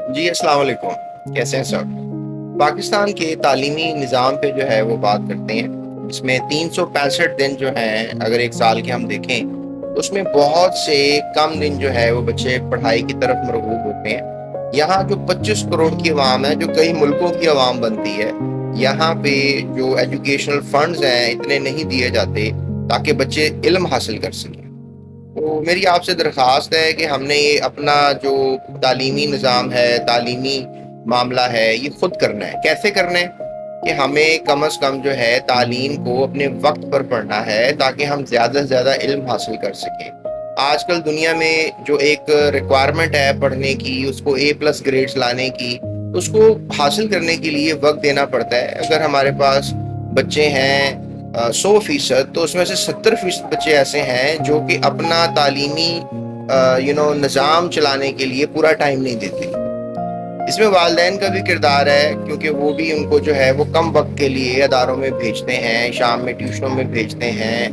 جی السلام علیکم، کیسے ہیں سب؟ پاکستان کے تعلیمی نظام پہ جو ہے وہ بات کرتے ہیں۔ اس میں 365 دن جو ہیں اگر ایک سال کے ہم دیکھیں تو اس میں بہت سے کم دن جو ہے وہ بچے پڑھائی کی طرف مرغوب ہوتے ہیں۔ یہاں جو 25 کروڑ کی عوام ہے جو کئی ملکوں کی عوام بنتی ہے، یہاں پہ جو ایجوکیشنل فنڈز ہیں اتنے نہیں دیے جاتے تاکہ بچے علم حاصل کر سکیں۔ تو میری آپ سے درخواست ہے کہ ہم نے یہ اپنا جو تعلیمی نظام ہے، تعلیمی معاملہ ہے، یہ خود کرنا ہے۔ کیسے کرنا ہے؟ کہ ہمیں کم از کم جو ہے تعلیم کو اپنے وقت پر پڑھنا ہے تاکہ ہم زیادہ سے زیادہ علم حاصل کر سکیں۔ آج کل دنیا میں جو ایک ریکوائرمنٹ ہے پڑھنے کی، اس کو A+ گریڈز لانے کی، اس کو حاصل کرنے کے لیے وقت دینا پڑتا ہے۔ اگر ہمارے پاس بچے ہیں 100%، تو اس میں سے 70% بچے ایسے ہیں جو کہ اپنا تعلیمی نظام چلانے کے لیے پورا ٹائم نہیں دیتے۔ اس میں والدین کا بھی کردار ہے، کیونکہ وہ بھی ان کو جو ہے وہ کم وقت کے لیے اداروں میں بھیجتے ہیں، شام میں ٹیوشنوں میں بھیجتے ہیں،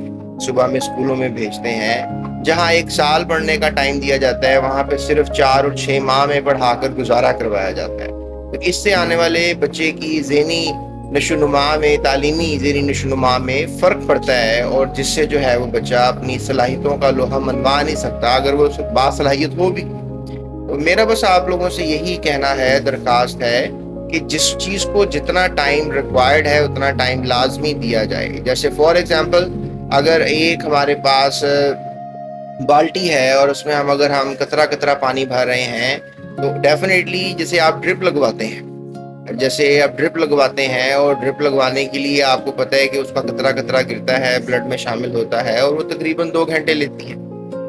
صبح میں اسکولوں میں بھیجتے ہیں۔ جہاں ایک سال پڑھنے کا ٹائم دیا جاتا ہے، وہاں پہ صرف 4 اور 6 ماہ میں پڑھا کر گزارا کروایا جاتا ہے۔ تو اس سے آنے والے بچے کی ذہنی نشوونما میں، تعلیمی ذہنی نشوونما میں فرق پڑتا ہے، اور جس سے جو ہے وہ بچہ اپنی صلاحیتوں کا لوہا منوا نہیں سکتا اگر وہ باصلاحیت ہو بھی۔ تو میرا بس آپ لوگوں سے یہی کہنا ہے، درخواست ہے کہ جس چیز کو جتنا ٹائم ریکوائرڈ ہے اتنا ٹائم لازمی دیا جائے۔ جیسے فار ایگزامپل، اگر ایک ہمارے پاس بالٹی ہے اور اس میں اگر ہم قطرہ قطرہ پانی بھر رہے ہیں، تو ڈیفینیٹلی جیسے آپ ڈرپ لگواتے ہیں، اور ڈرپ لگوانے کے لیے آپ کو پتہ ہے کہ اس کا قطرہ قطرہ گرتا ہے، بلڈ میں شامل ہوتا ہے، اور وہ تقریباً 2 گھنٹے لیتی ہے۔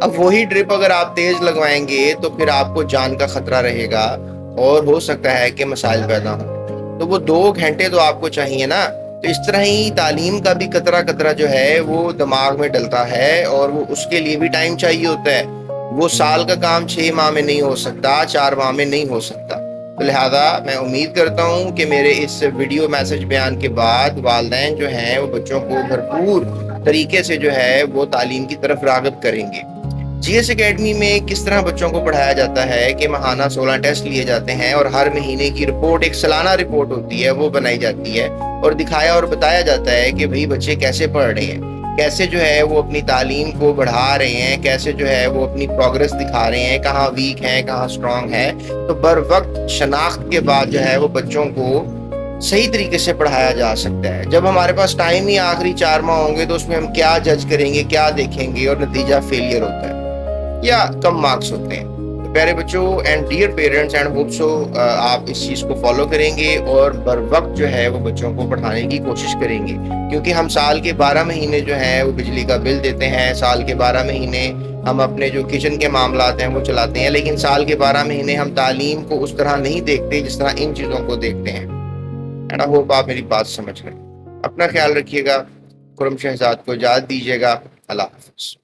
اب وہی ڈرپ اگر آپ تیز لگوائیں گے تو پھر آپ کو جان کا خطرہ رہے گا اور ہو سکتا ہے کہ مسائل پیدا ہوں۔ تو وہ 2 گھنٹے تو آپ کو چاہیے نا۔ تو اس طرح ہی تعلیم کا بھی قطرہ قطرہ جو ہے وہ دماغ میں ڈلتا ہے، اور وہ اس کے لیے بھی ٹائم چاہیے ہوتا ہے۔ وہ سال کا کام 6 ماہ میں نہیں ہو سکتا، 4 ماہ میں نہیں ہو سکتا۔ تو لہٰذا میں امید کرتا ہوں کہ میرے اس ویڈیو میسج بیان کے بعد والدین جو ہیں وہ بچوں کو بھرپور طریقے سے جو ہے وہ تعلیم کی طرف راغب کریں گے۔ جی ایس اکیڈمی میں کس طرح بچوں کو پڑھایا جاتا ہے کہ ماہانہ 16 ٹیسٹ لیے جاتے ہیں، اور ہر مہینے کی رپورٹ، ایک سالانہ رپورٹ ہوتی ہے، وہ بنائی جاتی ہے، اور دکھایا اور بتایا جاتا ہے کہ بھئی بچے کیسے پڑھ رہے ہیں، کیسے جو ہے وہ اپنی تعلیم کو بڑھا رہے ہیں، کیسے جو ہے وہ اپنی پروگرس دکھا رہے ہیں، کہاں ویک ہیں، کہاں سٹرونگ ہے۔ تو بر وقت شناخت کے بعد جو ہے وہ بچوں کو صحیح طریقے سے پڑھایا جا سکتا ہے۔ جب ہمارے پاس ٹائم ہی آخری 4 ماہ ہوں گے تو اس میں ہم کیا جج کریں گے، کیا دیکھیں گے، اور نتیجہ فیلئر ہوتا ہے یا کم مارکس ہوتے ہیں۔ تو پیارے بچوں and dear parents, and hope so آپ اس چیز کو فالو کریں گے اور بر وقت جو ہے وہ بچوں کو پڑھانے کی کوشش کریں گے، کیونکہ ہم سال کے 12 مہینے جو ہیں وہ بجلی کا بل دیتے ہیں، سال کے 12 مہینے ہم اپنے جو کچن کے معاملات ہیں وہ چلاتے ہیں، لیکن سال کے 12 مہینے ہم تعلیم کو اس طرح نہیں دیکھتے جس طرح ان چیزوں کو دیکھتے ہیں۔ اینڈ آئی ہوپ آپ میری بات سمجھ گئے۔ اپنا خیال رکھیے گا، خرم شہزاد کو اجازت دیجیے گا۔ اللہ حافظ۔